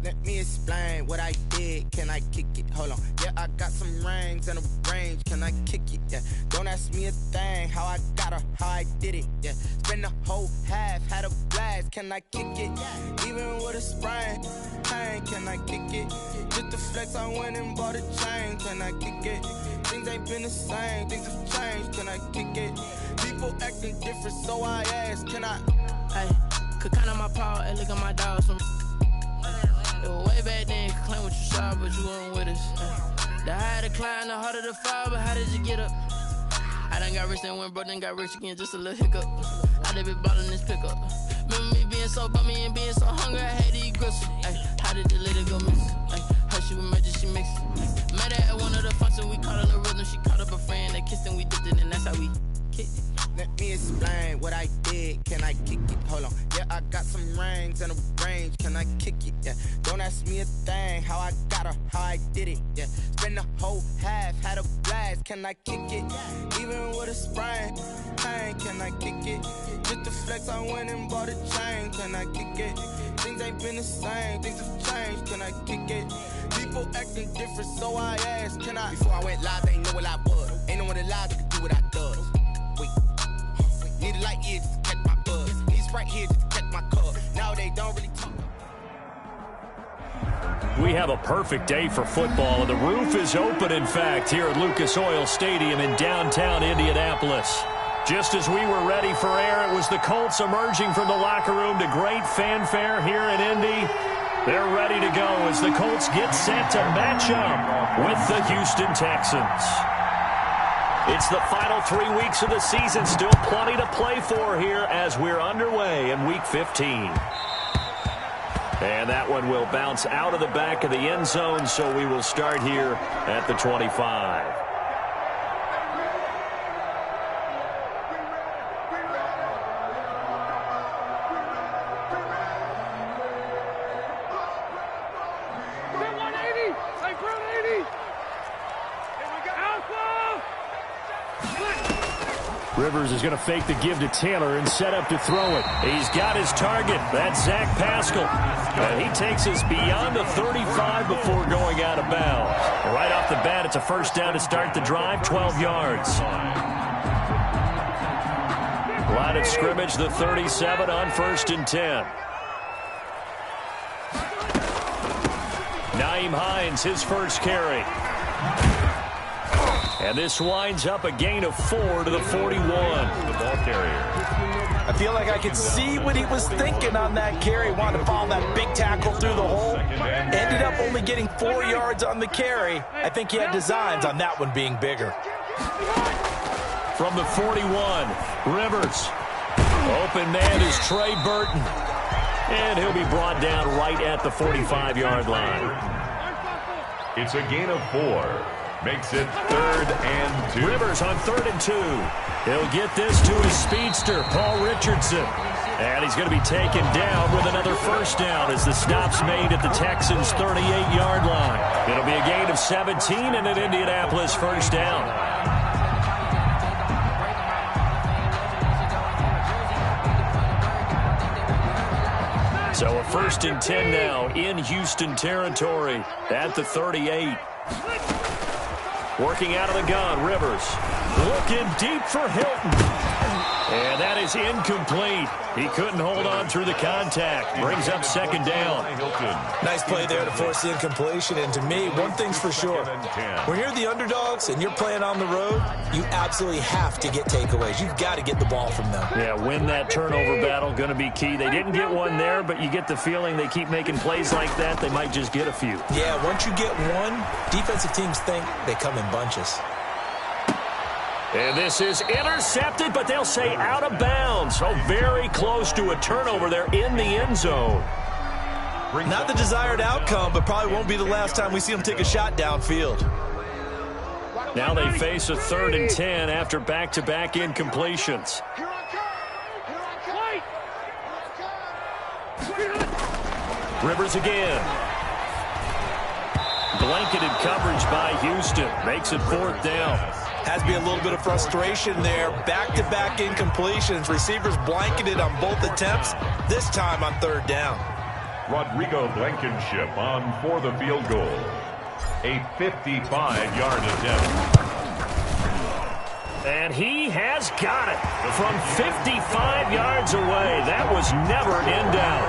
Let me explain what I did. Can I kick it? Hold on. Yeah, I got some rings and a range. Can I kick it? Yeah. Don't ask me a thing. How I got her, how I did it. Yeah. Spend the whole half, had a blast. Can I kick it? Even with a sprain. Pain, can I kick it? Just the flex, I went and bought a chain. Can I kick it? Things ain't been the same. Things have changed. Can I kick it? People acting different, so I ask. Can I? Hey, could count on my power and look at my dogs from. It was way back then, you could claim what you saw, but you weren't with us. The higher the climb, the harder the fall, but how did you get up? I done got rich, then went broke, then got rich again, just a little hiccup. I done been ballin' this pickup. Remember me being so bummy and being so hungry, I had to eat gristle. Ay, how did the lady go miss? Ay, her she was emergency mix. Met her at one of the functions, we caught a little rhythm, she caught up a friend, they kissed and we dipped it, and that's how we kicked it. Let me explain what I did. Can I kick it? Hold on. Yeah, I got some rings and a range. Can I kick it? Yeah. Don't ask me a thing. How I got her, how I did it. Yeah. Spend the whole half, had a blast. Can I kick it? Even with a sprain. Pain, can I kick it? Just the flex, I went and bought a chain. Can I kick it? Things ain't been the same. Things have changed. Can I kick it? People acting different, so I asked. Can I? Before I went live, they ain't know what I was. Ain't no one alive that could do what I does. Wait. Need a light here just to catch my buzz. Need Sprite here just to catch my cup. Now they don't really talk. We have a perfect day for football, and the roof is open, in fact, here at Lucas Oil Stadium in downtown Indianapolis. Just as we were ready for air, it was the Colts emerging from the locker room to great fanfare here in Indy. They're ready to go as the Colts get set to match up with the Houston Texans. It's the final 3 weeks of the season. Still plenty to play for here as we're underway in Week 15. And that one will bounce out of the back of the end zone, so we will start here at the 25. Rivers is going to fake the give to Taylor and set up to throw it. He's got his target. That's Zach Pascal. And he takes us beyond the 35 before going out of bounds. And right off the bat, it's a first down to start the drive, 12 yards. Line of scrimmage, the 37 on 1st and 10. Nyheim Hines, his first carry. And this winds up a gain of 4 to the 41. The ball carrier. I feel like I could see what he was thinking on that carry. Wanted to follow that big tackle through the hole. Ended up only getting 4 yards on the carry. I think he had designs on that one being bigger. From the 41, Rivers. Open man is Trey Burton. And he'll be brought down right at the 45-yard line. It's a gain of 4. Makes it 3rd and 2. Rivers on 3rd and 2. He'll get this to his speedster, Paul Richardson. And he's going to be taken down with another first down as the stop's made at the Texans' 38-yard line. It'll be a gain of 17 and an Indianapolis first down. So a 1st and 10 now in Houston territory at the 38. Working out of the gun, Rivers. Looking deep for Hilton. And that is incomplete. He couldn't hold on through the contact. Brings up 2nd down. Nice play there to force the incompletion. And to me, one thing's for sure. When you're the underdogs and you're playing on the road, you absolutely have to get takeaways. You've got to get the ball from them. Yeah, win that turnover battle, going to be key. They didn't get one there, but you get the feeling they keep making plays like that, they might just get a few. Yeah, once you get one, defensive teams think they come in bunches. And this is intercepted, but they'll say out of bounds. So very close to a turnover there in the end zone. Not the desired outcome, but probably won't be the last time we see them take a shot downfield. Now they face a 3rd and 10 after back-to-back incompletions. Rivers again. Blanketed coverage by Houston. Makes it 4th down. Has to be a little bit of frustration there. Back-to-back incompletions. Receivers blanketed on both attempts, this time on 3rd down. Rodrigo Blankenship on for the field goal. A 55-yard attempt. And he has got it from 55 yards away. That was never in doubt.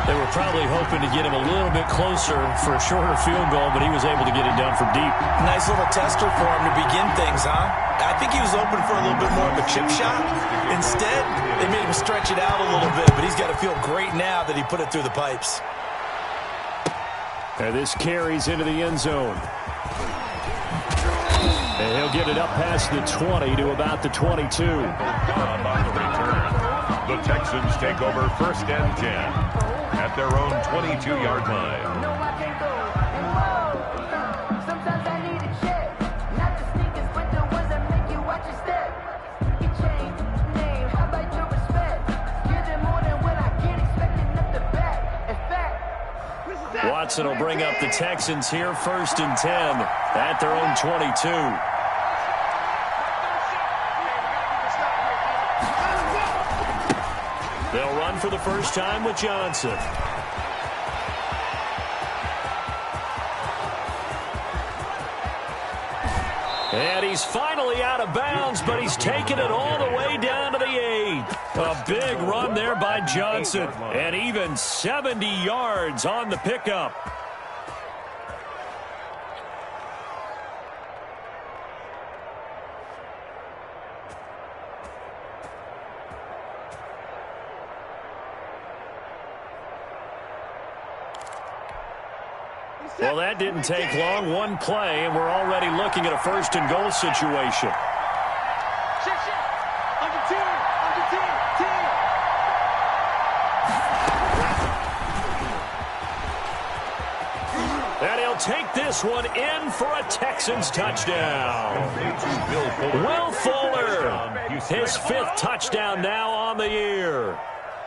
They were probably hoping to get him a little bit closer for a shorter field goal, but he was able to get it done from deep. Nice little tester for him to begin things, huh? I think he was open for a little bit more of a chip shot. Instead, they made him stretch it out a little bit, but he's got to feel great now that he put it through the pipes. And this carries into the end zone. And he'll get it up past the 20 to about the 22. On the return, the Texans take over 1st and 10 at their own 22-yard line. Watson will bring up the Texans here 1st and 10 at their own 22. They'll run for the first time with Johnson. And he's finally out of bounds, but he's taken it all the way down to the 8. A big run there by Johnson, and even 70 yards on the pickup. Well, that didn't take long. One play, and we're already looking at a 1st and goal situation. And he'll take this one in for a Texans touchdown. Will Fuller, his 5th touchdown now on the year.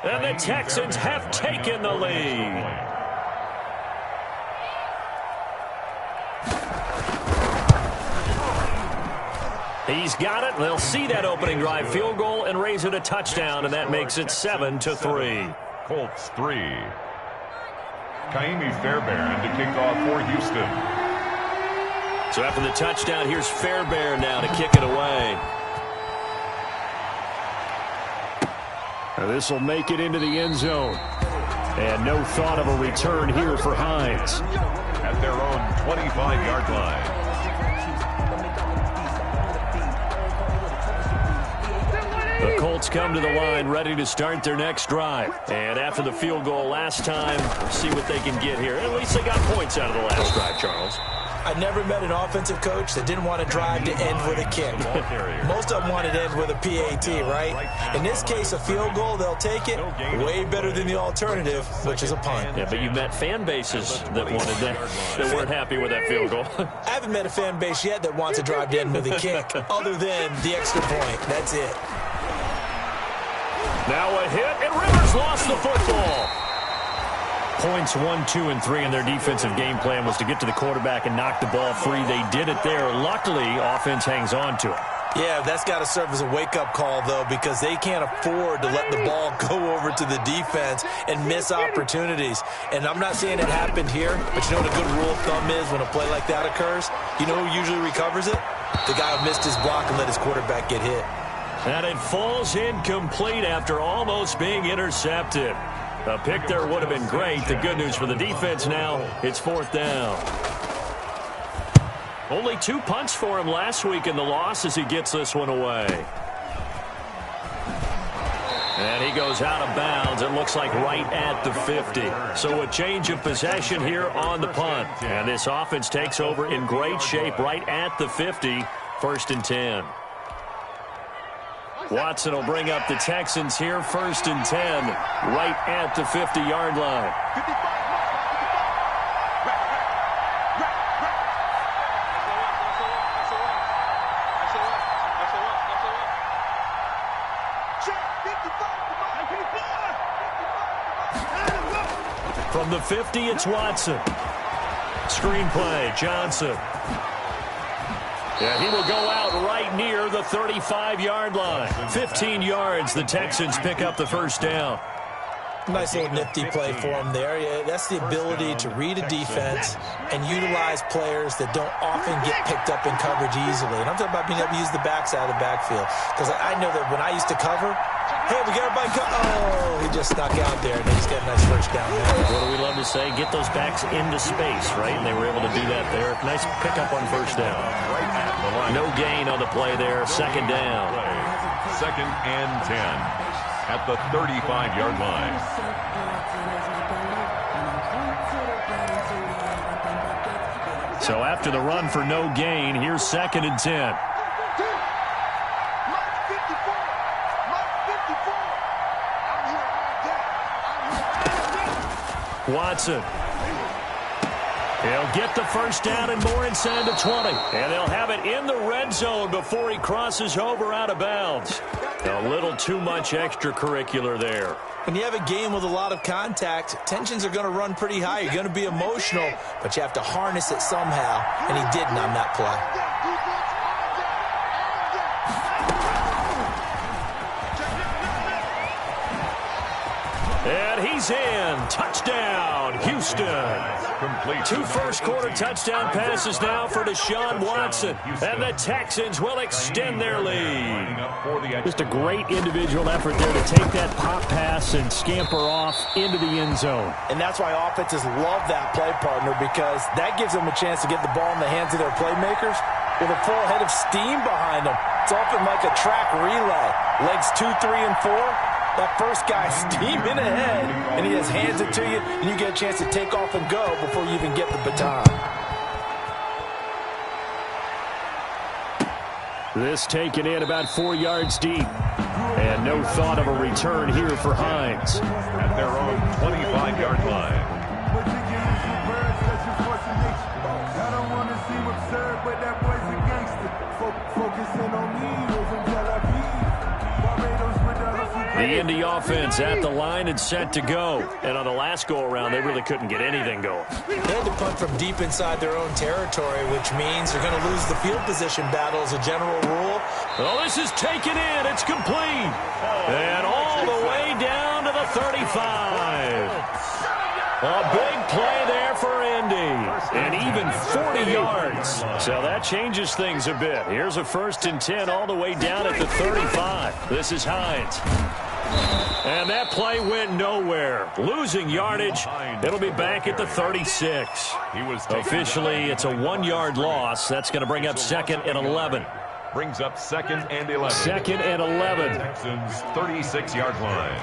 And the Texans have taken the lead. He's got it. They'll see that opening drive field goal and raise it a touchdown, and that makes it 7-3. Colts 3. Kaimi Fairbairn to kick off for Houston. So after the touchdown, here's Fairbairn now to kick it away. Now this will make it into the end zone. And no thought of a return here for Hines. At their own 25-yard line. The Colts come to the line ready to start their next drive. And after the field goal last time, see what they can get here. At least they got points out of the last drive, Charles. I've never met an offensive coach that didn't want to drive to end with a kick. Most of them wanted to end with a PAT, right? In this case, a field goal, they'll take it. Way better than the alternative, which is a punt. Yeah, but you've met fan bases that wanted that, that weren't happy with that field goal. I haven't met a fan base yet that wants to drive to end with a kick, other than the extra point. That's it. Now a hit, and Rivers lost the football. Points 1, 2, and 3 in their defensive game plan was to get to the quarterback and knock the ball free. They did it there. Luckily, offense hangs on to it. Yeah, that's got to serve as a wake-up call, though, because they can't afford to let the ball go over to the defense and miss opportunities. And I'm not saying it happened here, but you know what a good rule of thumb is when a play like that occurs? You know who usually recovers it? The guy who missed his block and let his quarterback get hit. And it falls incomplete after almost being intercepted. A pick there would have been great. The good news for the defense now, it's 4th down. Only 2 punts for him last week in the loss as he gets this one away. And he goes out of bounds. It looks like right at the 50. So a change of possession here on the punt. And this offense takes over in great shape right at the 50. 1st and 10. Watson will bring up the Texans here, 1st and 10, right at the 50-yard line. From the 50, it's Watson. Screen play, Johnson. Yeah, he will go out right near the 35-yard line. 15 yards, the Texans pick up the 1st down. Nice little nifty play for him there. Yeah, that's the ability to read a defense and utilize players that don't often get picked up in coverage easily. And I'm talking about being able to use the backside of the backfield. Because I know that when I used to cover, hey, we got everybody oh, he just snuck out there, and he's got a nice first down there. What do we love to say? Get those backs into space, right? And they were able to do that there. Nice pickup on first down. No gain on the play there. Second down. Second and 10 at the 35-yard line. So after the run for no gain, here's second and 10. Watson. He'll get the first down and more inside the 20. And they'll have it in the red zone before he crosses over out of bounds. A little too much extracurricular there. When you have a game with a lot of contact, tensions are going to run pretty high. You're going to be emotional, but you have to harness it somehow, and he didn't on that play. And he's in. Touchdown, Houston. Two first-quarter touchdown passes now for Deshaun Watson. And the Texans will extend their lead. Just a great individual effort there to take that pop pass and scamper off into the end zone. And that's why offenses love that play, partner, because that gives them a chance to get the ball in the hands of their playmakers with a full head of steam behind them. It's often like a track relay. Legs 2, 3, and 4. That first guy steaming ahead, and he just hands it to you, and you get a chance to take off and go before you even get the baton. This taken in about 4 yards deep. And no thought of a return here for Hines. At their own 25-yard line. The Indy offense at the line and set to go. And on the last go-around, they really couldn't get anything going. They had to punt from deep inside their own territory, which means they're going to lose the field position battle as a general rule. Oh, this is taken in. It's complete. And all the way down to the 35. A big play there for Indy. And even 40 yards. So that changes things a bit. Here's a 1st and 10 all the way down at the 35. This is Hines. And that play went nowhere. Losing yardage. It'll be back at the 36. Officially, it's a 1-yard loss. That's going to bring up 2nd and 11. Brings up 2nd and 11. 2nd and 11. Texans 36-yard line.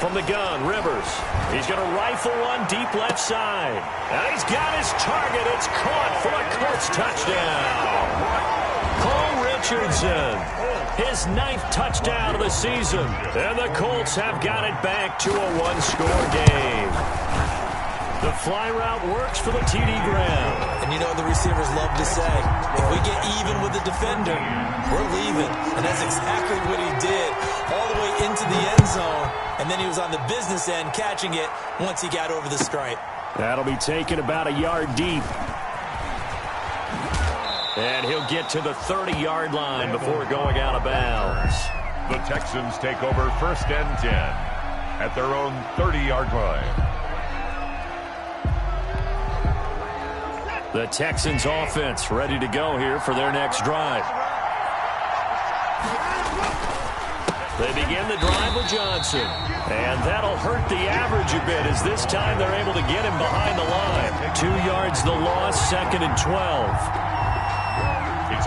From the gun, Rivers. He's going to rifle one deep left side. And he's got his target. It's caught for a Colts touchdown. Cole Richardson, his 9th touchdown of the season. And the Colts have got it back to a 1-score game. The fly route works for the TD ground. And you know what the receivers love to say? If we get even with the defender, we're leaving. And that's exactly what he did. All the way into the end zone. And then he was on the business end catching it once he got over the stripe. That'll be taken about a yard deep. And he'll get to the 30-yard line before going out of bounds. The Texans take over 1st and 10 at their own 30-yard line. The Texans offense ready to go here for their next drive. They begin the drive with Johnson. And that'll hurt the average a bit as this time they're able to get him behind the line. 2 yards the loss, 2nd and 12.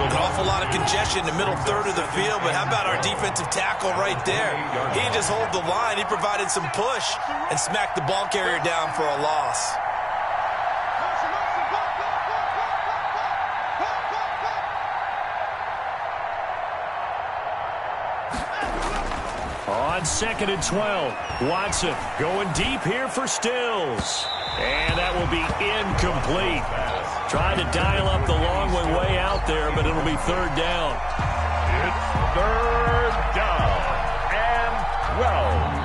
An awful lot of congestion in the middle third of the field, but how about our defensive tackle right there? He didn't just hold the line, he provided some push and smacked the ball carrier down for a loss. On 2nd and 12, Watson going deep here for Stills. And that will be incomplete. Trying to dial up the long one way out there, but it'll be 3rd down. It's 3rd down and 12.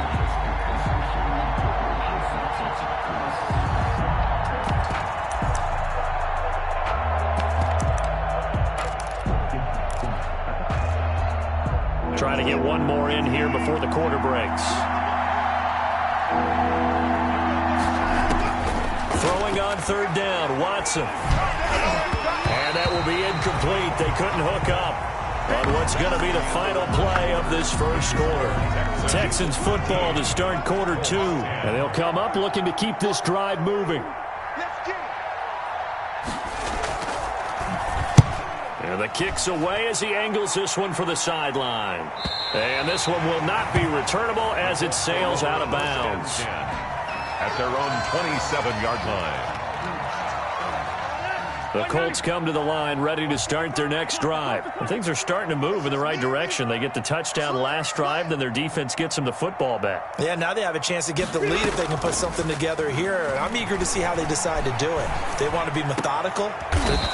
try to get one more in here before the quarter breaks. Throwing on third down, Watson. And that will be incomplete. They couldn't hook up on what's going to be the final play of this first quarter. Texans football to start quarter 2. And they'll come up looking to keep this drive moving. And the kick's away as he angles this one for the sideline. And this one will not be returnable as it sails out of bounds. At their own 27-yard line. The Colts come to the line ready to start their next drive. And things are starting to move in the right direction. They get the touchdown last drive, then their defense gets them the football back. Yeah, now they have a chance to get the lead if they can put something together here. And I'm eager to see how they decide to do it. They want to be methodical.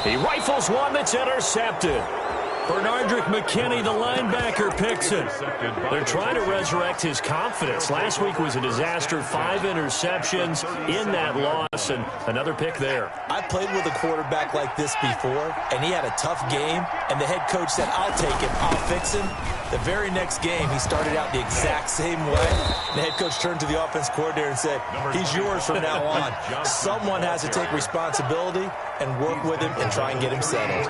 He rifles one that's intercepted. Bernardrick McKinney, the linebacker, picks it. They're trying to resurrect his confidence. Last week was a disaster. 5 interceptions in that loss, and another pick there. I played with a quarterback like this before, and he had a tough game, and the head coach said, I'll take him, I'll fix him. The very next game, he started out the exact same way. The head coach turned to the offense coordinator and said, he's yours from now on. Someone has to take responsibility and work with him and try and get him settled.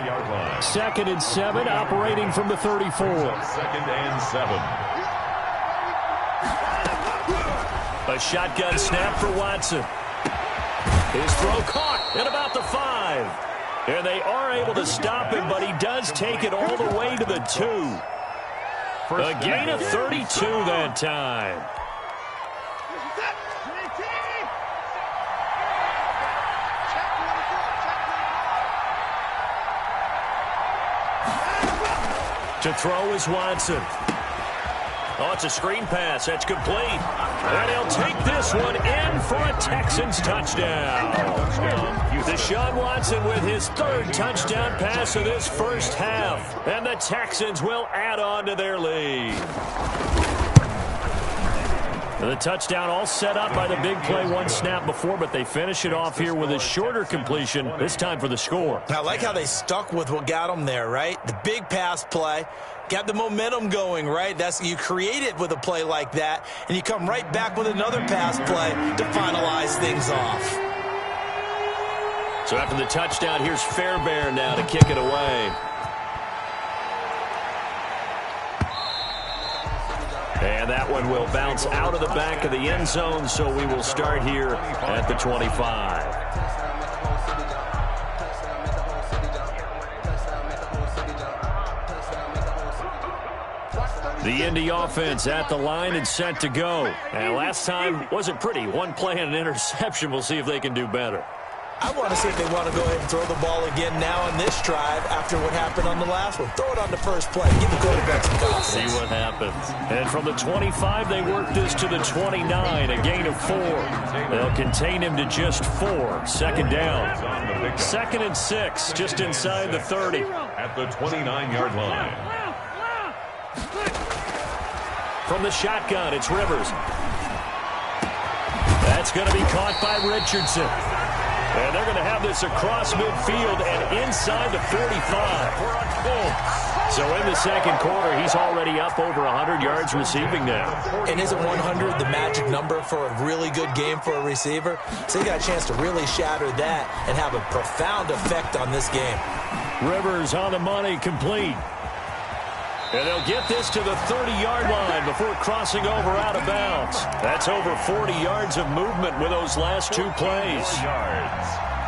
2nd and 7, operating from the 34. 2nd and 7. A shotgun snap for Watson. His throw caught at about the 5. And they are able to stop him, but he does take it all the way to the 2. A gain of 32 that time. To throw is Watson. Oh, it's a screen pass. That's complete. And he'll take this one in for a Texans touchdown. Deshaun Watson with his 3rd touchdown pass of this first half. And the Texans will add on to their lead. The touchdown all set up by the big play, one snap before, but they finish it off here with a shorter completion, this time for the score. I like how they stuck with what got them there, right? The big pass play, got the momentum going, right? You create it with a play like that, and you come right back with another pass play to finalize things off. So after the touchdown, here's Fairbairn now to kick it away. And that one will bounce out of the back of the end zone, so we will start here at the 25. The Indy offense at the line and set to go. And last time wasn't pretty. One play and an interception. We'll see if they can do better. I want to see if they want to go ahead and throw the ball again now on this drive after what happened on the last one. Throw it on the first play. Give the quarterback some confidence. See what happens. And from the 25, they work this to the 29, a gain of 4. They'll contain him to just 4. 2nd down. 2nd and 6, just inside the 30. At the 29-yard line. From the shotgun, it's Rivers. That's going to be caught by Richardson. And they're going to have this across midfield and inside the 45 for a Colts. So in the second quarter, he's already up over 100 yards receiving now. And isn't 100 the magic number for a really good game for a receiver? So he got a chance to really shatter that and have a profound effect on this game. Rivers on the money, complete. And they'll get this to the 30-yard line before crossing over out of bounds. That's over 40 yards of movement with those last 2 plays.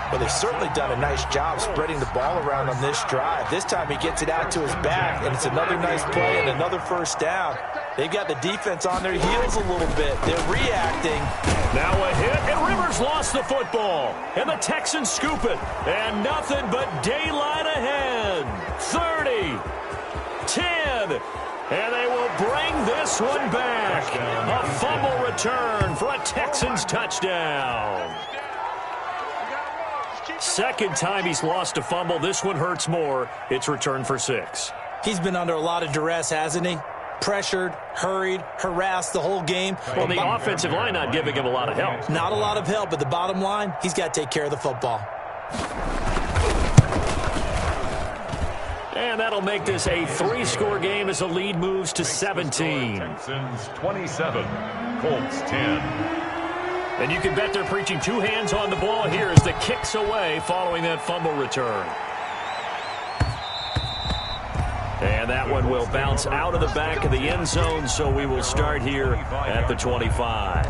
Well, they've certainly done a nice job spreading the ball around on this drive. This time he gets it out to his back, and it's another nice play and another first down. They've got the defense on their heels a little bit. They're reacting. Now a hit, and Rivers lost the football. And the Texans scoop it. And nothing but daylight ahead. 30. 10, and they will bring this one back. A fumble return for a Texans touchdown. Second time he's lost a fumble. This one hurts more. It's returned for 6. He's been under a lot of duress, hasn't he? Pressured, hurried, harassed the whole game. Well, the offensive line not giving him a lot of help. Not a lot of help, but the bottom line, he's got to take care of the football. And that'll make this a 3-score game as the lead moves to 17. Texans 27, Colts 10. And you can bet they're preaching 2 hands on the ball here as the kick's away following that fumble return. And that one will bounce out of the back of the end zone, so we will start here at the 25.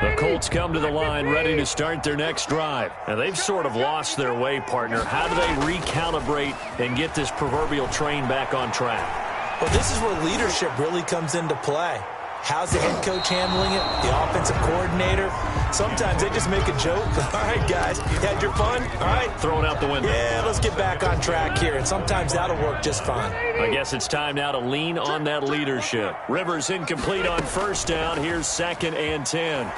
The Colts come to the line ready to start their next drive. And they've sort of lost their way, partner. How do they recalibrate and get this proverbial train back on track? Well, this is where leadership really comes into play. How's the head coach handling it? The offensive coordinator? Sometimes they just make a joke. All right, guys, you had your fun? All right. Throw it out the window. Yeah, let's get back on track here. And sometimes that'll work just fine. I guess it's time now to lean on that leadership. Rivers incomplete on first down. Here's 2nd and 10.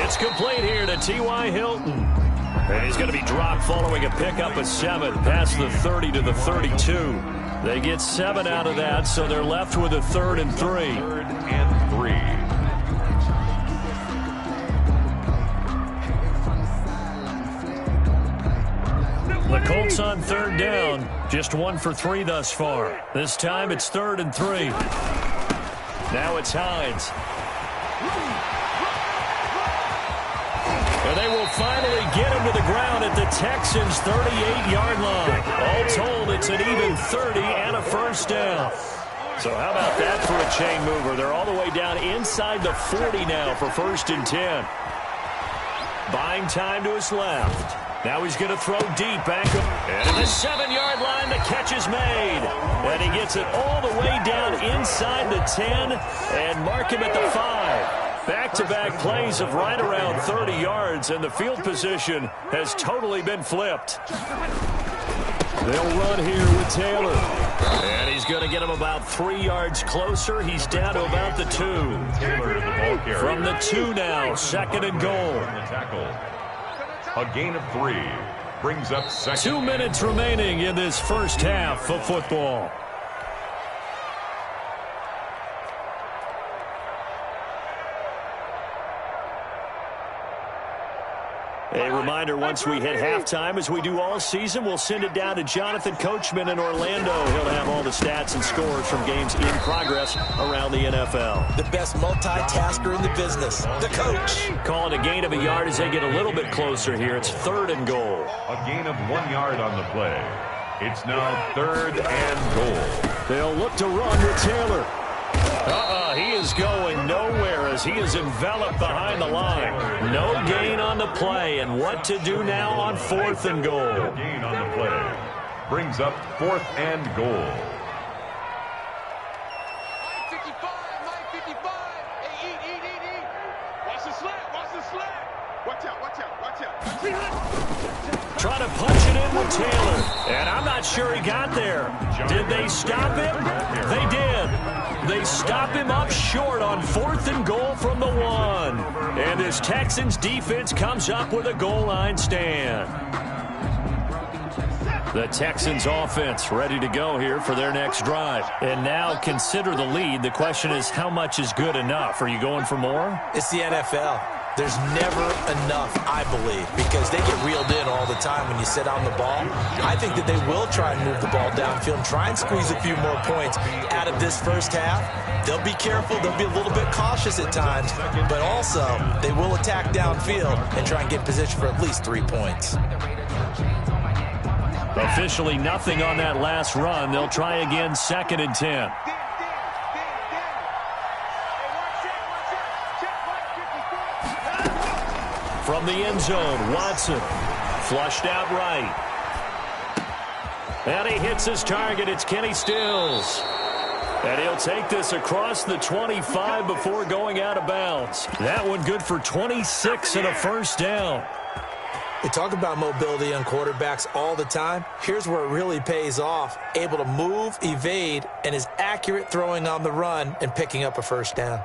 It's complete here to T.Y. Hilton. And he's going to be dropped following a pickup of 7 past the 30 to the 32. They get 7 out of that, so they're left with a 3rd and 3. 3rd and 3. The Colts on 3rd down. Just 1 for 3 thus far. This time it's 3rd and 3. Now it's Hines. And they will finally get him to the ground at the Texans' 38-yard line. All told, it's an even 30 and a first down. So how about that for a chain mover? They're all the way down inside the 40 now for 1st and 10. Buying time to his left. Now he's going to throw deep back up. And at the 7-yard line, the catch is made. And he gets it all the way down inside the 10 and mark him at the 5. Back-to-back plays of right around 30 yards, and the field position has totally been flipped. They'll run here with Taylor. And he's going to get him about 3 yards closer. He's down to about the 2. Taylor, the ball carrier. From the 2 now, 2nd and goal. The tackle. A gain of 3 brings up 2nd. 2 minutes remaining in this first half of football. A reminder, once we hit halftime, as we do all season, we'll send it down to Jonathan Coachman in Orlando. He'll have all the stats and scores from games in progress around the NFL. The best multitasker in the business, the coach. Call it a gain of a yard as they get a little bit closer here. It's 3rd and goal. A gain of 1 yard on the play. It's now 3rd and goal. They'll look to run with Taylor. He is going nowhere as he is enveloped behind the line. No gain on the play, and what to do now on 4th and goal. No gain on the play. Brings up 4th and goal. 55, 55. Hey, eat. Watch the slap. Watch out. Try to punch it in with Taylor. And I'm not sure he got there. Did they stop him? They did. They stop him up short on 4th and goal from the 1. And this Texans defense comes up with a goal line stand. The Texans offense ready to go here for their next drive. And now consider the lead. The question is, how much is good enough? Are you going for more? It's the NFL. There's never enough, I believe, because they get reeled in all the time when you sit on the ball. I think that they will try and move the ball downfield and try and squeeze a few more points out of this first half. They'll be careful. They'll be a little bit cautious at times, but also they will attack downfield and try and get position for at least 3 points. Officially nothing on that last run. They'll try again, 2nd and 10. From the end zone, Watson flushed out right. And he hits his target. It's Kenny Stills. And he'll take this across the 25 before going out of bounds. That one good for 26 and a first down. We talk about mobility on quarterbacks all the time. Here's where it really pays off. Able to move, evade, and is accurate throwing on the run and picking up a first down.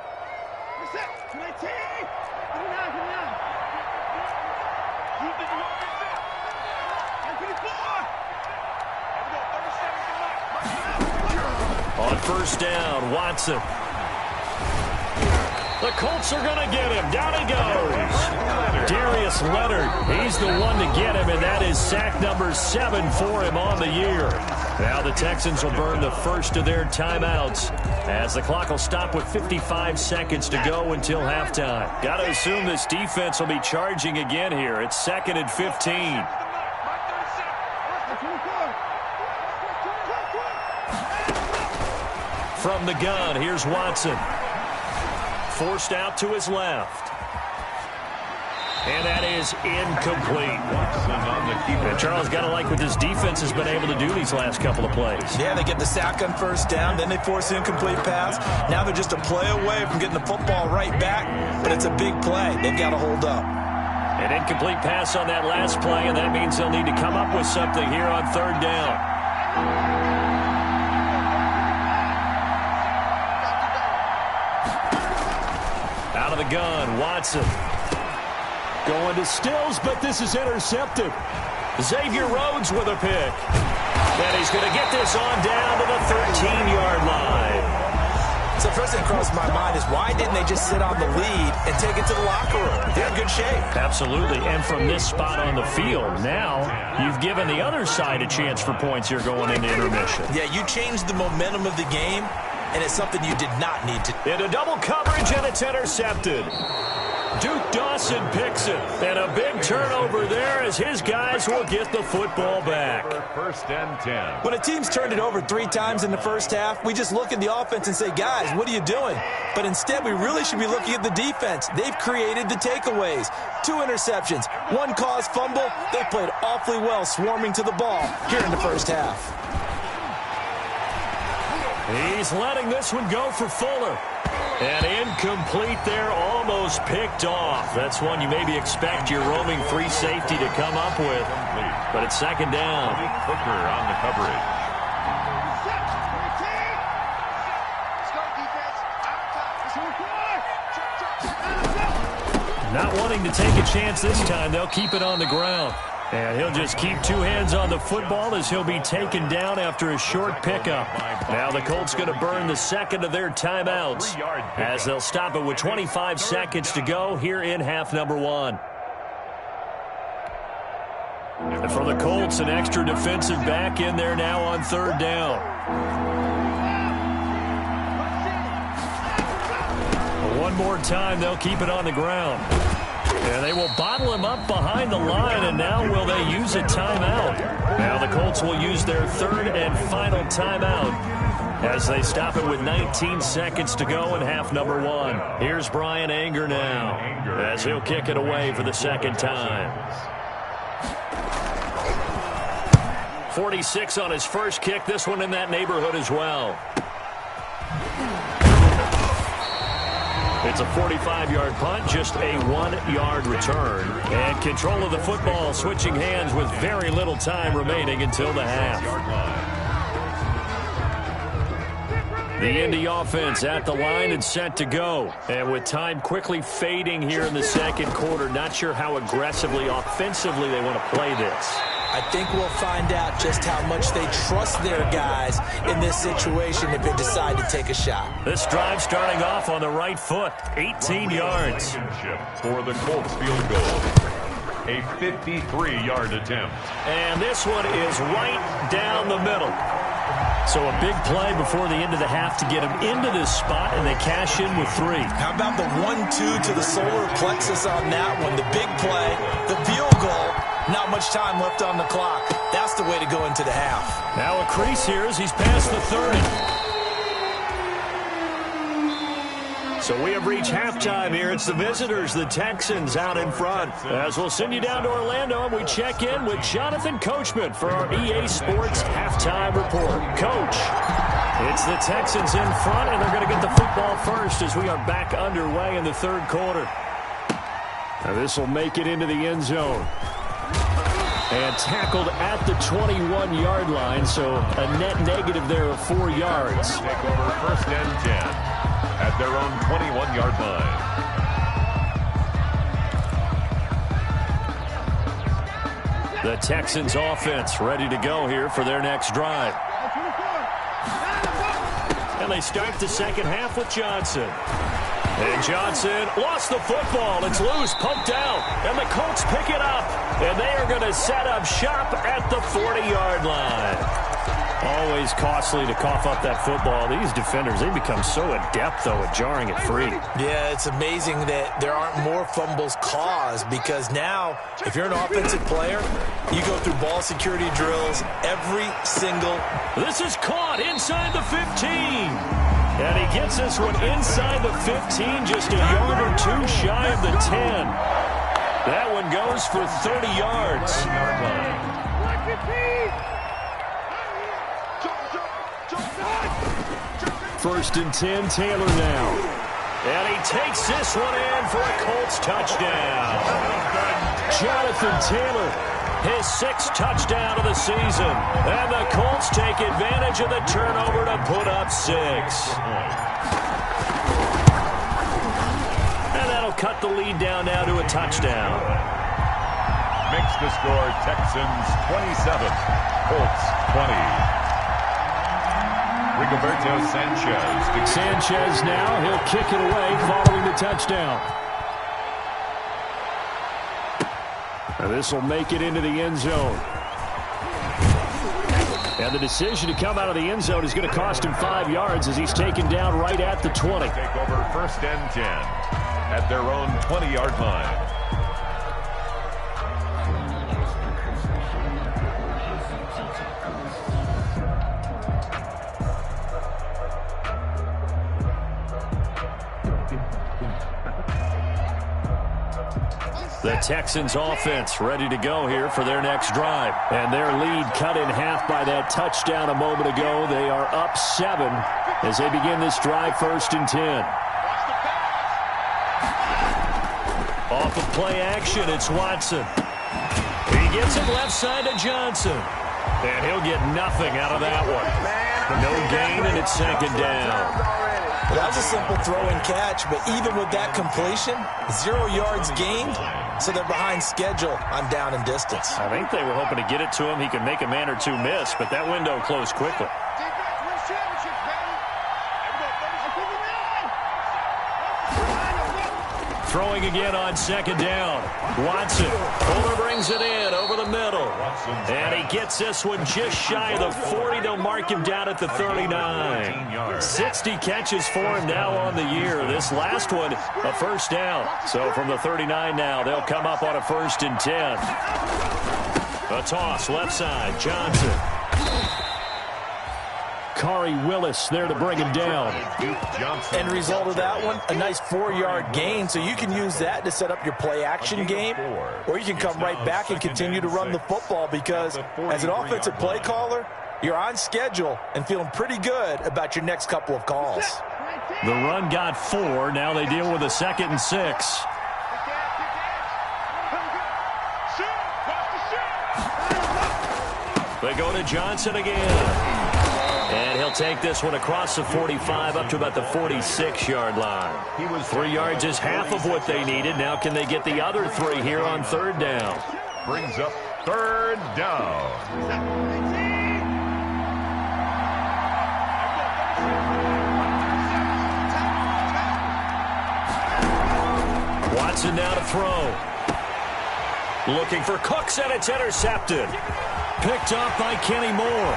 first down. Watson. The Colts are going to get him. Down he goes. Darius Leonard. He's the one to get him, and that is sack number 7 for him on the year. Now the Texans will burn the first of their timeouts as the clock will stop with 55 seconds to go until halftime. Got to assume this defense will be charging again here. It's 2nd and 15. From the gun, here's Watson. Forced out to his left. And that is incomplete. And Charles, got to like what this defense has been able to do these last couple of plays. Yeah, they get the sack on first down, then they force an incomplete pass. Now they're just a play away from getting the football right back, but it's a big play. They've got to hold up. An incomplete pass on that last play, and that means they'll need to come up with something here on third down. Out of the gun, Watson. Going to Stills, but this is intercepted. Xavier Rhodes with a pick. And he's going to get this on down to the 13-yard line. So first thing across my mind is why didn't they just sit on the lead and take it to the locker room? They're in good shape. Absolutely, and from this spot on the field, now you've given the other side a chance for points here going into intermission. Yeah, you changed the momentum of the game, and it's something you did not need to. Into double coverage, and it's intercepted. Duke Dawson picks it, and a big turnover there as his guys will get the football back. 1st and 10. When a team's turned it over 3 times in the first half, we just look at the offense and say, guys, what are you doing? But instead, we really should be looking at the defense. They've created the takeaways. 2 interceptions, 1 caused fumble. They played awfully well swarming to the ball here in the first half. He's letting this one go for Fuller. And incomplete there, almost picked off. That's one you maybe expect your roaming free safety to come up with. But it's 2nd down. Hooker on the coverage. Not wanting to take a chance this time, they'll keep it on the ground. And he'll just keep 2 hands on the football as he'll be taken down after a short pickup. Now the Colts going to burn the 2nd of their timeouts as they'll stop it with 25 seconds to go here in half number 1. And for the Colts, an extra defensive back in there now on 3rd down. One more time, they'll keep it on the ground. And they will bottle him up behind the line, and now will they use a timeout? Now the Colts will use their 3rd and final timeout as they stop it with 19 seconds to go in half number 1. Here's Brian Anger now as he'll kick it away for the 2nd time. 46 on his first kick, this one in that neighborhood as well. It's a 45-yard punt, just a 1-yard return. And control of the football, switching hands with very little time remaining until the half. The Indy offense at the line and set to go. And with time quickly fading here in the 2nd quarter, not sure how aggressively, offensively they want to play this. I think we'll find out just how much they trust their guys in this situation if they decide to take a shot. This drive starting off on the right foot, 18 yards. For the Colts field goal. A 53-yard attempt. And this one is right down the middle. So a big play before the end of the half to get them into this spot, and they cash in with 3. How about the 1-2 to the solar plexus on that one? The big play, the field goal. Not much time left on the clock. That's the way to go into the half. Now a crease here as he's past the 30. So we have reached halftime here. It's the visitors, the Texans, out in front. As we'll send you down to Orlando, and we check in with Jonathan Coachman for our EA Sports Halftime Report. Coach, it's the Texans in front, and they're going to get the football first as we are back underway in the 3rd quarter. Now this will make it into the end zone. And tackled at the 21-yard line, so a net negative there of 4 yards. Take over 1st and 10 at their own 21-yard line. The Texans offense ready to go here for their next drive. And And they start the second half with Johnson. And Johnson lost the football. It's loose, poked out. And the Colts pick it up. And they are going to set up shop at the 40-yard line. Always costly to cough up that football. These defenders, they become so adept, though, at jarring it free. Yeah, it's amazing that there aren't more fumbles caused, because now, if you're an offensive player, you go through ball security drills every single. This is caught inside the 15. And he gets this one inside the 15, just a yard or two shy of the 10. That one goes for 30 yards. First and 10, Taylor now. And he takes this one in for a Colts touchdown. Jonathan Taylor, his 6th touchdown of the season. And the Colts take advantage of the turnover to put up 6. And that'll cut the lead down now to a touchdown. Makes the score Texans 27, Colts 20. Rigoberto Sanchez. Sanchez now, he'll kick it away following the touchdown. And this will make it into the end zone. And the decision to come out of the end zone is going to cost him 5 yards as he's taken down right at the 20. Take over first and 10 at their own 20-yard line. The Texans offense ready to go here for their next drive. And their lead cut in half by that touchdown a moment ago. They are up 7 as they begin this drive, first and 10. Off of play action, it's Watson. He gets it left side to Johnson. And he'll get nothing out of that one. No gain, and it's second down. That was a simple throw and catch, but even with that completion, 0 yards gained, so they're behind schedule on down and distance. I think they were hoping to get it to him. He could make a man or two miss, but that window closed quickly. Throwing again on second down. Watson. Fuller brings it in over the middle. And he gets this one just shy of the 40. They'll mark him down at the 39. 60 catches for him now on the year. This last one, a first down. So from the 39 now, they'll come up on a first and 10. A toss, left side, Johnson. Kari Willis there to bring him down. End result of that one, a nice 4-yard gain, so you can use that to set up your play-action game, or you can come right back and continue to run the football, because as an offensive play caller, you're on schedule and feeling pretty good about your next couple of calls. The run got 4. Now they deal with a second and 6. They go to Johnson again. And he'll take this one across the 45 up to about the 46-yard line. 3 yards is half of what they needed. Now can they get the other 3 here on third down? Brings up third down. Watson now to throw. Looking for Cooks, and it's intercepted. Picked off by Kenny Moore.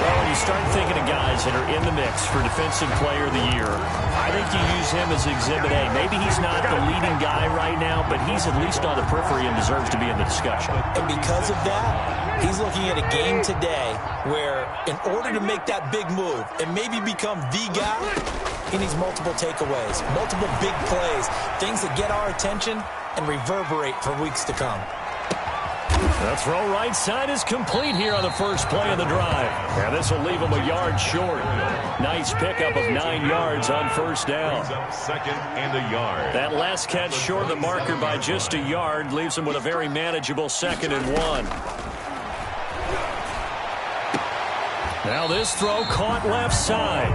Well, when you start thinking of guys that are in the mix for Defensive Player of the Year, I think you use him as Exhibit A. Maybe he's not the leading guy right now, but he's at least on the periphery and deserves to be in the discussion. And because of that, he's looking at a game today where, in order to make that big move and maybe become the guy, he needs multiple takeaways, multiple big plays, things that get our attention and reverberate for weeks to come. The throw right side is complete here on the first play of the drive. And this will leave him a yard short. Nice pickup of 9 yards on first down. Second and a yard. That last catch short of the marker by just a yard leaves him with a very manageable 2nd and 1. Now this throw caught left side.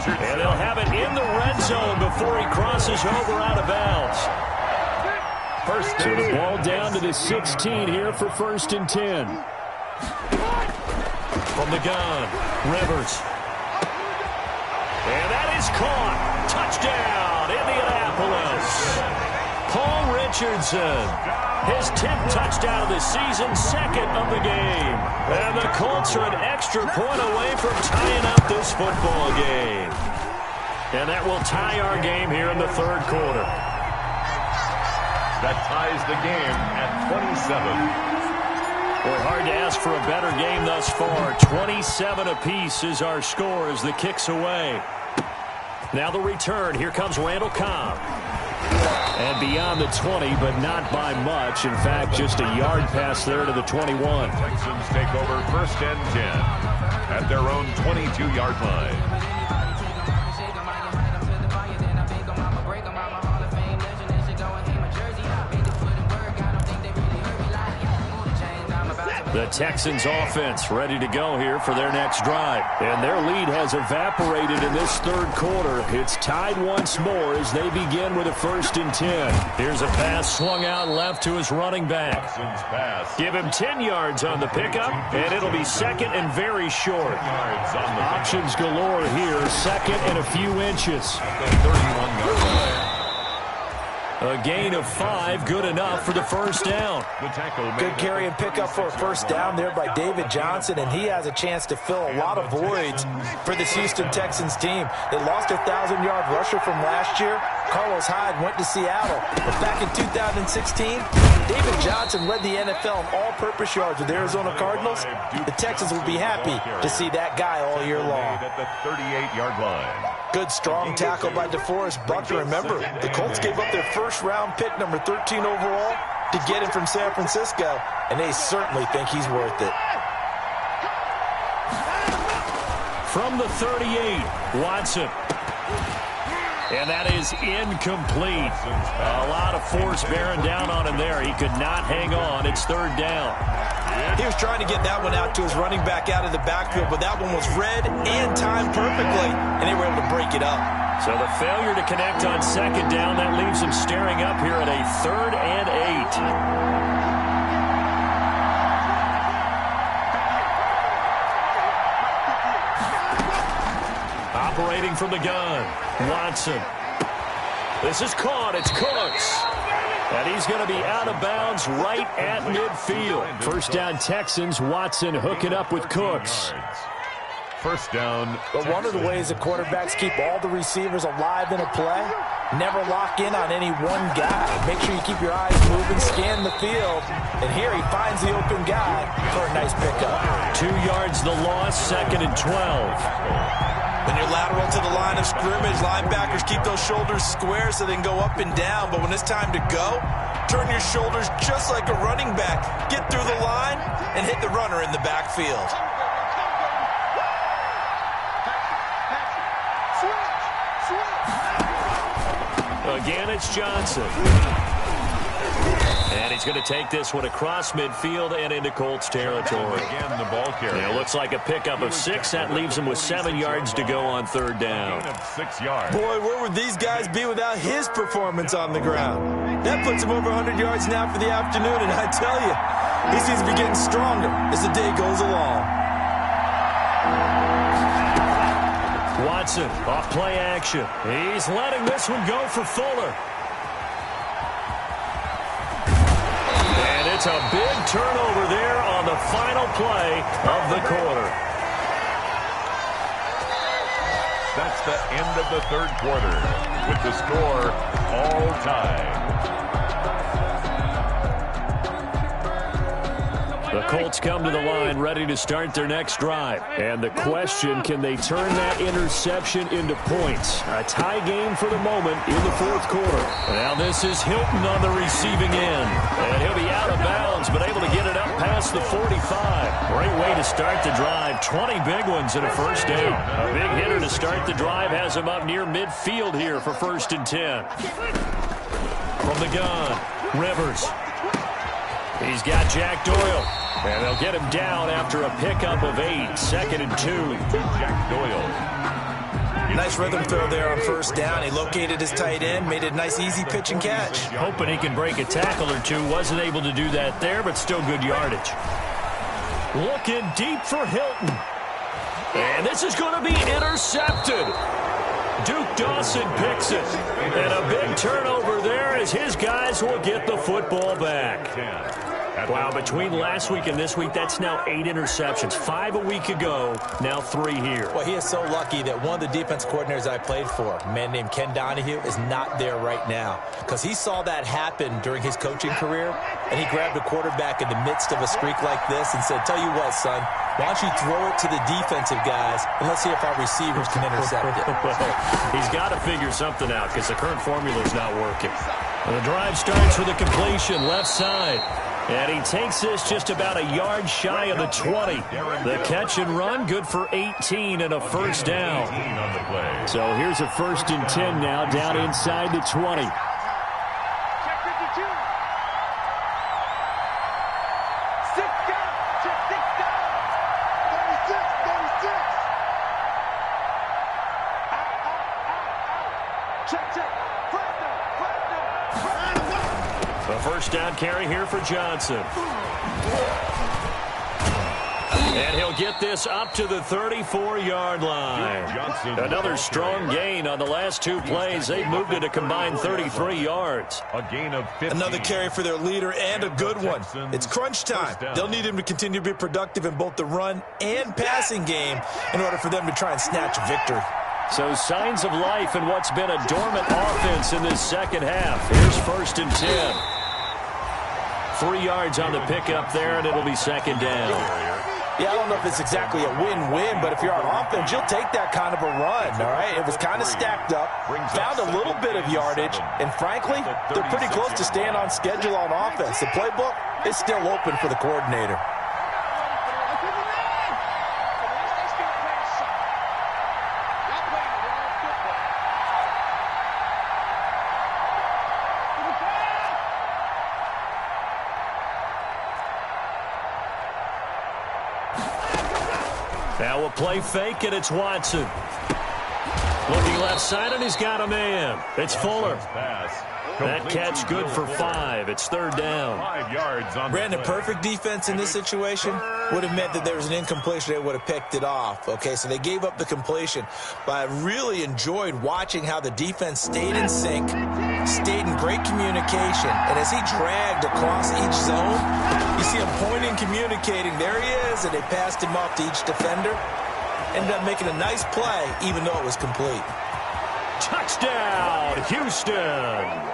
And they'll have it in the red zone before he crosses over out of bounds. So the ball down to the 16 here for first and 10. From the gun, Rivers. And that is caught. Touchdown, Indianapolis. Paul Richardson, his 10th touchdown of the season, 2nd of the game. And the Colts are an extra point away from tying up this football game. And that will tie our game here in the 3rd quarter. That ties the game at 27. Boy, hard to ask for a better game thus far. 27 apiece is our score as the kick's away. Now the return. Here comes Randall Cobb. And beyond the 20, but not by much. In fact, just a yard pass there to the 21. Texans take over 1st and 10 at their own 22-yard line. The Texans offense ready to go here for their next drive. And their lead has evaporated in this 3rd quarter. It's tied once more as they begin with a 1st and 10. Here's a pass swung out left to his running back. Give him 10 yards on the pickup, and it'll be 2nd and very short. Options galore here, 2nd and a few inches. 31-yard line. A gain of 5, good enough for the 1st down. Good carry and pickup for a 1st down there by David Johnson, and he has a chance to fill a lot of voids for this Houston Texans team. They lost their 1,000-yard rusher from last year. Carlos Hyde went to Seattle. But back in 2016, David Johnson led the NFL in all-purpose yards with Arizona Cardinals. The Texans will be happy to see that guy all year long. At the 38-yard line. Good, strong tackle by DeForest Buckner. Remember, the Colts gave up their 1st-round pick, number 13 overall, to get him from San Francisco, and they certainly think he's worth it. From the 38, Watson. And that is incomplete. A lot of force bearing down on him there. He could not hang on. It's 3rd down. He was trying to get that one out to his running back out of the backfield, but that one was read and timed perfectly, and they were able to break it up. So the failure to connect on 2nd down, that leaves him staring up here at a 3rd and 8. Operating from the gun, Watson. This is caught. It's Cooks. And he's going to be out of bounds right at midfield. 1st down Texans. Watson hooking up with Cooks. 1st down. But one of the ways the quarterbacks keep all the receivers alive in a play, never lock in on any one guy. Make sure you keep your eyes moving, scan the field. And here he finds the open guy for a nice pickup. 2 yards the loss, 2nd and 12. When you're lateral to the line of scrimmage, linebackers keep those shoulders square so they can go up and down. But when it's time to go, turn your shoulders just like a running back. Get through the line and hit the runner in the backfield. Again, it's Johnson. And he's going to take this one across midfield and into Colts territory. Again, the ball carrier. It looks like a pickup of 6. That leaves him with 7 yards to go on 3rd down. Gain of 6 yards. Boy, where would these guys be without his performance on the ground? That puts him over 100 yards now for the afternoon, and I tell you, he seems to be getting stronger as the day goes along. Watson, off play action. He's letting this one go for Fuller. And it's a big turnover there on the final play of the quarter. That's the end of the 3rd quarter with the score all tied. The Colts come to the line ready to start their next drive. And the question, can they turn that interception into points? A tie game for the moment in the 4th quarter. Now this is Hilton on the receiving end. And he'll be out of bounds, but able to get it up past the 45. Great way to start the drive. 20 big ones in a 1st down. A big hitter to start the drive has him up near midfield here for 1st and 10. From the gun, Rivers. He's got Jack Doyle. And they'll get him down after a pickup of 8. 2nd and 2. Jack Doyle. Nice rhythm throw there on 1st down. He located his tight end, made it a nice easy pitch and catch. Hoping he can break a tackle or two. Wasn't able to do that there, but still good yardage. Looking deep for Hilton. And this is going to be intercepted. Duke Dawson picks it. And a big turnover there as his guys will get the football back. Wow, between last week and this week, that's now 8 interceptions. 5 a week ago, now 3 here. Well, he is so lucky that one of the defense coordinators I played for, a man named Ken Donahue, is not there right now. Because he saw that happen during his coaching career, and he grabbed a quarterback in the midst of a streak like this and said, tell you what, son, why don't you throw it to the defensive guys, and let's see if our receivers can intercept it. He's got to figure something out because the current formula is not working. The drive starts with a completion left side. And he takes this just about a yard shy of the 20. The catch and run, good for 18 and a first down. So here's a 1st and 10 now, down inside the 20. Check 52. 6 down. Check 6 down. 36. 36. Out. Check. Flag down. A first down carry here for Johnson. And he'll get this up to the 34-yard line. Another strong gain on the last 2 plays. They've moved it a combined 33 yards. A gain of 15. Another carry for their leader and a good one. It's crunch time. They'll need him to continue to be productive in both the run and passing game in order for them to try and snatch a victory. So signs of life in what's been a dormant offense in this second half. Here's 1st and 10. 3 yards on the pickup there, and it'll be 2nd down. Yeah, I don't know if it's exactly a win-win, but if you're on offense, you'll take that kind of a run, all right? It was kind of stacked up, found a little bit of yardage, and frankly, they're pretty close to staying on schedule on offense. The playbook is still open for the coordinator. Now we'll play fake, and it's Watson. Looking left side, and he's got a man. It's Fuller. That catch good for 5. It's 3rd down. 5 yards on Brandon, perfect defense in this situation would have meant that there was an incompletion. They would have picked it off. Okay, so they gave up the completion. But I really enjoyed watching how the defense stayed in sync, stayed in great communication. And as he dragged across each zone, you see him pointing, communicating. There he is, and they passed him off to each defender. Ended up making a nice play, even though it was complete. Touchdown, Houston.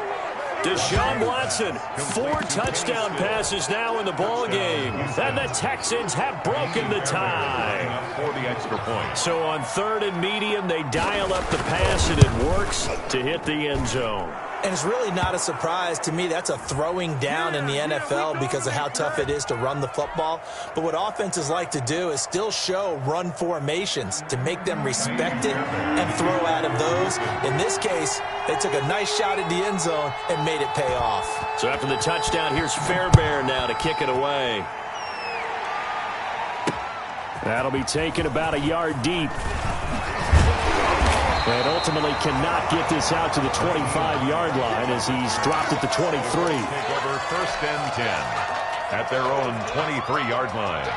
Deshaun Watson, 4 touchdown passes now in the ball game. And the Texans have broken the tie. For the extra point. So on 3rd and medium, they dial up the pass, and it works to hit the end zone. And it's really not a surprise to me. That's a throwing down in the NFL because of how tough it is to run the football. But what offenses like to do is still show run formations to make them respect it and throw out of those. In this case, they took a nice shot at the end zone and made it pay off. So after the touchdown, here's Fairbairn now to kick it away. That'll be taken about a yard deep. And ultimately cannot get this out to the 25-yard line as he's dropped at the 23. Take over 1st and 10 at their own 23-yard line.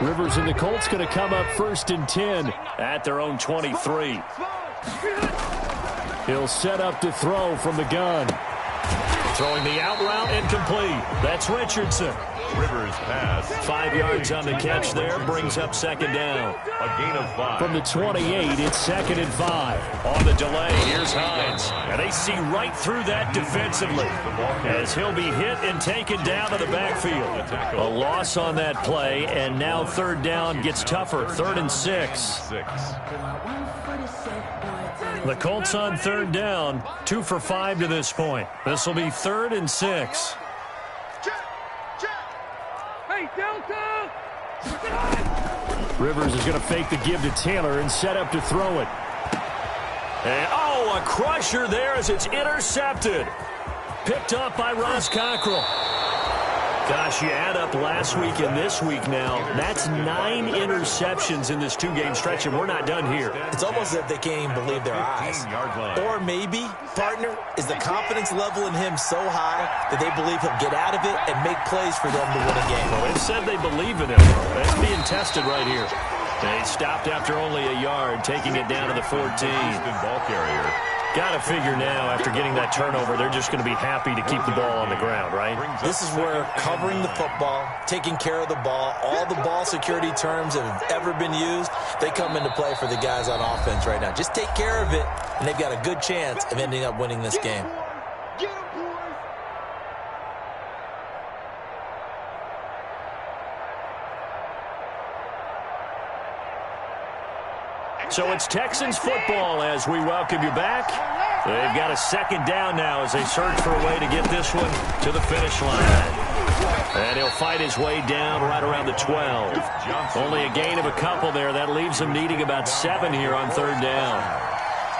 Rivers and the Colts going to come up 1st and 10 at their own 23. He'll set up to throw from the gun. Throwing the out route incomplete. That's Richardson. Rivers pass. 5 yards on the catch there, brings up 2nd down. A gain of 5. From the 28, it's 2nd and 5. On the delay, here's Hines. And they see right through that defensively as he'll be hit and taken down to the backfield. A loss on that play, and now 3rd down gets tougher. 3rd and 6. The Colts on 3rd down, 2 for 5 to this point. This will be 3rd and 6. Rivers is going to fake the give to Taylor and set up to throw it. And, a crusher there as it's intercepted. Picked up by Ross Cockrell. Gosh, you add up last week and this week now, that's 9 interceptions in this 2-game stretch, and we're not done here. It's almost as if they can't even believe their eyes. Or maybe, partner, is the confidence level in him so high that they believe he'll get out of it and make plays for them to win a game. Well, they've said they believe in him. That's being tested right here. They stopped after only a yard, taking it down to the 14. Ball carrier. Got to figure now, after getting that turnover, they're just going to be happy to keep the ball on the ground, right? This is where covering the football, taking care of the ball, all the ball security terms that have ever been used, they come into play for the guys on offense right now. Just take care of it, and they've got a good chance of ending up winning this game. So it's Texans football as we welcome you back. They've got a second down now as they search for a way to get this one to the finish line. And he'll fight his way down right around the 12. Only a gain of a couple there. That leaves him needing about 7 here on third down.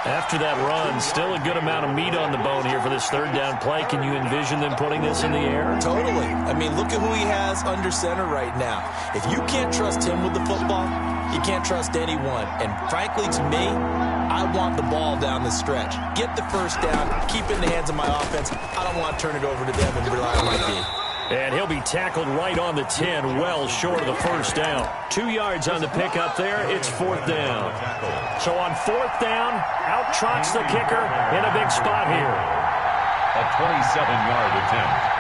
After that run, still a good amount of meat on the bone here for this third down play. Can you envision them putting this in the air? Totally. I mean, look at who he has under center right now. If you can't trust him with the football, you can't trust anyone. And frankly, to me, I want the ball down the stretch. Get the first down, keep it in the hands of my offense. I don't want to turn it over to them and rely on my D. And he'll be tackled right on the 10, well short of the first down. 2 yards on the pickup there. It's fourth down. So on fourth down, out trots the kicker in a big spot here. A 27-yard attempt.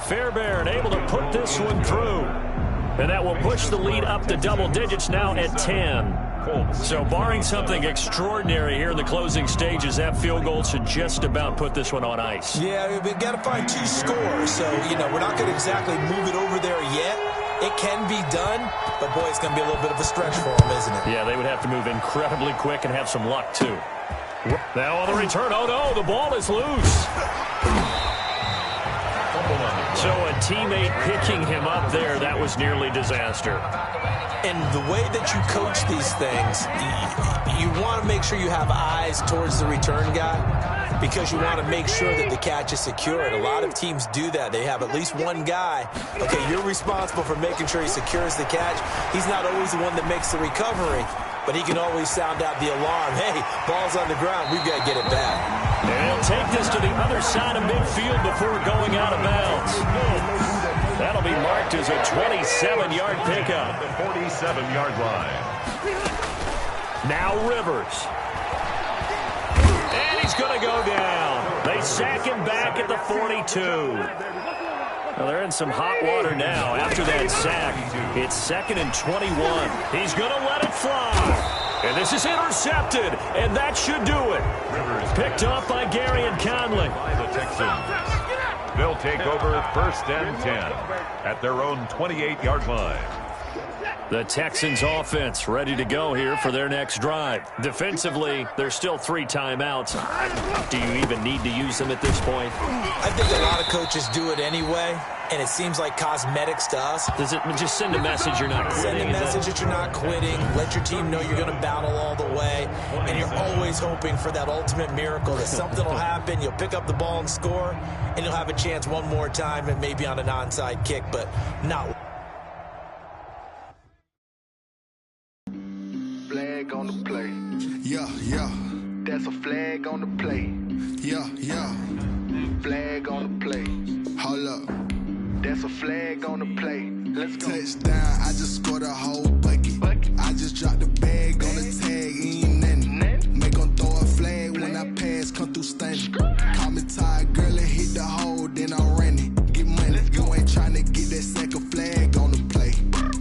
Fairbairn able to put this one through. And that will push the lead up to double digits now at 10. So barring something extraordinary here in the closing stages, that field goal should just about put this one on ice. Yeah, we've got to find 2 scores. So, we're not going to exactly move it over there yet. It can be done, but boy, it's going to be a little bit of a stretch for them, isn't it? Yeah, they would have to move incredibly quick and have some luck, too. Now on the return, oh no, the ball is loose. So a teammate picking him up there, that was nearly disaster. And the way that you coach these things, you want to make sure you have eyes towards the return guy because you want to make sure that the catch is secured. A lot of teams do that. They have at least one guy. Okay, you're responsible for making sure he secures the catch. He's not always the one that makes the recovery, but he can always sound out the alarm. Hey, ball's on the ground. We've got to get it back. And he'll take this to the other side of midfield before going out of bounds. That'll be marked as a 27-yard pickup. The 47-yard line. Now Rivers. And he's going to go down. They sack him back at the 42. Well, they're in some hot water now. After that sack, it's 2nd and 21. He's going to let it fly. And this is intercepted, and that should do it. Picked off by Gary and Conley. The Texans. They'll take over 1st and 10 at their own 28-yard line. The Texans offense ready to go here for their next drive. Defensively, there's still 3 timeouts. Do you even need to use them at this point? I think a lot of coaches do it anyway, and it seems like cosmetics to us. Does it just send a message you're not quitting? Send a message that you're not quitting. Let your team know you're going to battle all the way, and you're always hoping for that ultimate miracle that something will happen, you'll pick up the ball and score, and you'll have a chance one more time and maybe on an onside kick, but not. Flag on the play. Yeah, yeah. That's a flag on the play. Yeah, yeah. Flag on the play. Hold up. That's a flag on the play. Let's go. Touchdown, I just scored a whole bucket. I just dropped the bag on the tag, ain't nothing. Make them throw a flag when I pass, come through stunning. Call me tired, girl, and hit the hole, then I'm running. Get money, you ain't trying to get that second flag on the play.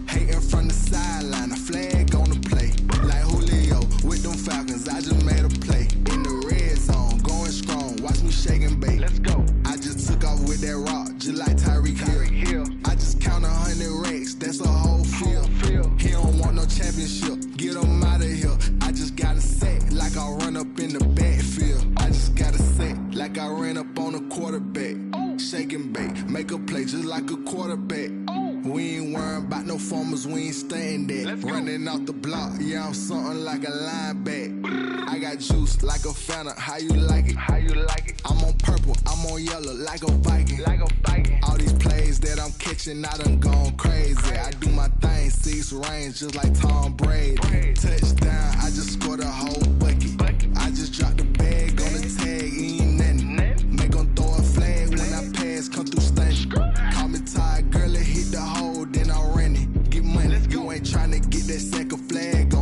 Hating from the sideline, a flag on the play. Like Julio with them Falcons, I just made a play. In the red zone, going strong, watch me shake and bake. Let's go. I just took off with that rock, just like Tyreek Hill. I just count 100 racks, that's a whole field. He don't cause we ain't staying there. Running out the block, yeah, I'm something like a linebacker. I got juice like a Fanta, how you like it? How you like it? I'm on purple, I'm on yellow, like a Viking. Like a Viking. All these plays that I'm catching, I done gone crazy. I do my thing, 6 range, just like Tom Brady. Touchdown, I just scored a whole bucket. I just dropped the bag on the tag, ain't nothing. Make 'em throw a flag when I pass, come through stunning. Call me tired, girl, it hit the hole, then I ran it. Get money, you ain't tryna get that second flag